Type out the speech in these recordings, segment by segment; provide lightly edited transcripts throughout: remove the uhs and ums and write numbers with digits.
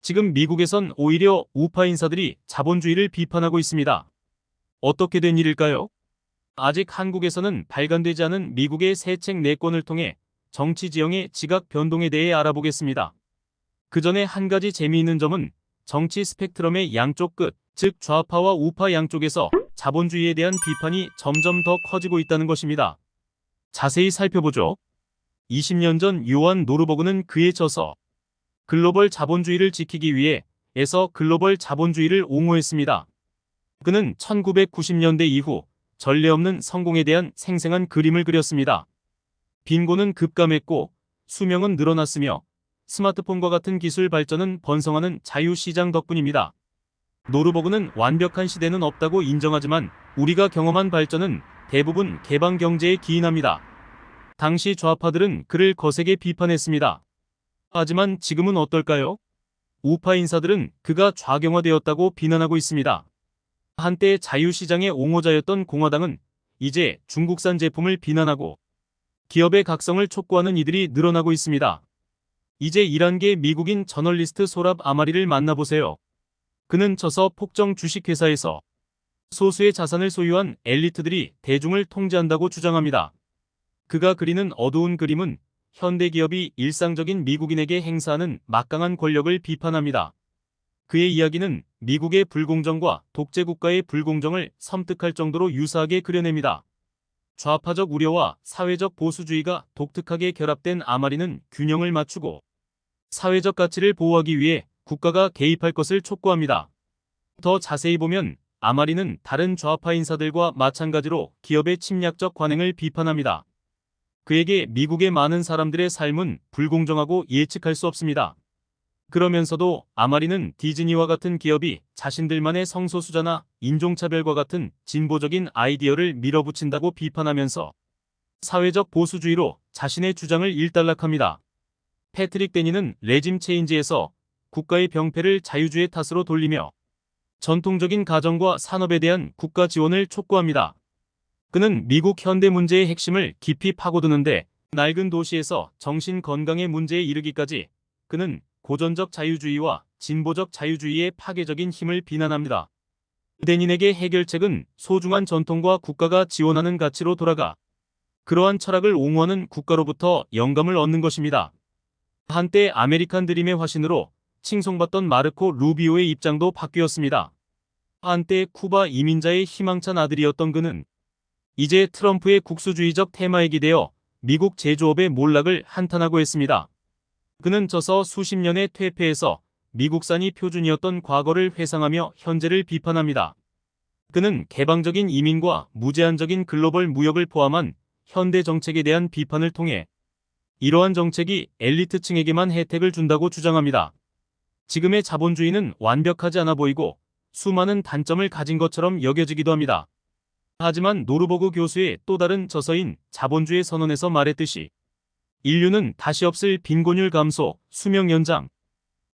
지금 미국에선 오히려 우파 인사들이 자본주의를 비판하고 있습니다. 어떻게 된 일일까요? 아직 한국에서는 발간되지 않은 미국의 새 책 4권을 통해 정치 지형의 지각 변동에 대해 알아보겠습니다. 그 전에 한 가지 재미있는 점은 정치 스펙트럼의 양쪽 끝, 즉 좌파와 우파 양쪽에서 자본주의에 대한 비판이 점점 더 커지고 있다는 것입니다. 자세히 살펴보죠. 20년 전 요한 노르버그는 그의 저서 글로벌 자본주의를 지키기 위해에서 글로벌 자본주의를 옹호했습니다. 그는 1990년대 이후 전례 없는 성공에 대한 생생한 그림을 그렸습니다. 빈곤은 급감했고 수명은 늘어났으며 스마트폰과 같은 기술 발전은 번성하는 자유시장 덕분입니다. 노르버그는 완벽한 시대는 없다고 인정하지만 우리가 경험한 발전은 대부분 개방 경제에 기인합니다. 당시 좌파들은 그를 거세게 비판했습니다. 하지만 지금은 어떨까요? 우파 인사들은 그가 좌경화되었다고 비난하고 있습니다. 한때 자유시장의 옹호자였던 공화당은 이제 중국산 제품을 비난하고 기업의 각성을 촉구하는 이들이 늘어나고 있습니다. 이제 11개 미국인 저널리스트 소랍 아마리를 만나보세요. 그는 저서 폭정 주식회사에서 소수의 자산을 소유한 엘리트들이 대중을 통제한다고 주장합니다. 그가 그리는 어두운 그림은 현대기업이 일상적인 미국인에게 행사하는 막강한 권력을 비판합니다. 그의 이야기는 미국의 불공정과 독재국가의 불공정을 섬뜩할 정도로 유사하게 그려냅니다. 좌파적 우려와 사회적 보수주의가 독특하게 결합된 아마리는 균형을 맞추고 사회적 가치를 보호하기 위해 국가가 개입할 것을 촉구합니다. 더 자세히 보면 아마리는 다른 좌파 인사들과 마찬가지로 기업의 침략적 관행을 비판합니다. 그에게 미국의 많은 사람들의 삶은 불공정하고 예측할 수 없습니다. 그러면서도 아마리는 디즈니와 같은 기업이 자신들만의 성소수자나 인종차별과 같은 진보적인 아이디어를 밀어붙인다고 비판하면서 사회적 보수주의로 자신의 주장을 일단락합니다. 패트릭 데니는 레짐 체인지에서 국가의 병폐를 자유주의 탓으로 돌리며 전통적인 가정과 산업에 대한 국가 지원을 촉구합니다. 그는 미국 현대 문제의 핵심을 깊이 파고드는데 낡은 도시에서 정신 건강의 문제에 이르기까지 그는 고전적 자유주의와 진보적 자유주의의 파괴적인 힘을 비난합니다. 데닌에게 해결책은 소중한 전통과 국가가 지원하는 가치로 돌아가 그러한 철학을 옹호하는 국가로부터 영감을 얻는 것입니다. 한때 아메리칸 드림의 화신으로 칭송받던 마르코 루비오의 입장도 바뀌었습니다. 한때 쿠바 이민자의 희망찬 아들이었던 그는 이제 트럼프의 국수주의적 테마에 기대어 미국 제조업의 몰락을 한탄하고 했습니다. 그는 저서 수십 년의 퇴폐에서 미국산이 표준이었던 과거를 회상하며 현재를 비판합니다. 그는 개방적인 이민과 무제한적인 글로벌 무역을 포함한 현대 정책에 대한 비판을 통해 이러한 정책이 엘리트층에게만 혜택을 준다고 주장합니다. 지금의 자본주의는 완벽하지 않아 보이고 수많은 단점을 가진 것처럼 여겨지기도 합니다. 하지만 노르버그 교수의 또 다른 저서인 자본주의 선언에서 말했듯이 인류는 다시 없을 빈곤율 감소, 수명 연장,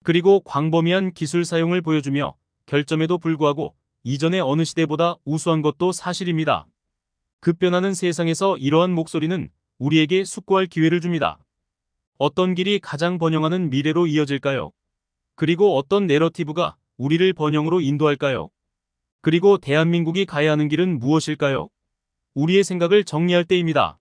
그리고 광범위한 기술 사용을 보여주며 결점에도 불구하고 이전의 어느 시대보다 우수한 것도 사실입니다. 급변하는 세상에서 이러한 목소리는 우리에게 숙고할 기회를 줍니다. 어떤 길이 가장 번영하는 미래로 이어질까요? 그리고 어떤 내러티브가 우리를 번영으로 인도할까요? 그리고 대한민국이 가야 하는 길은 무엇일까요? 우리의 생각을 정리할 때입니다.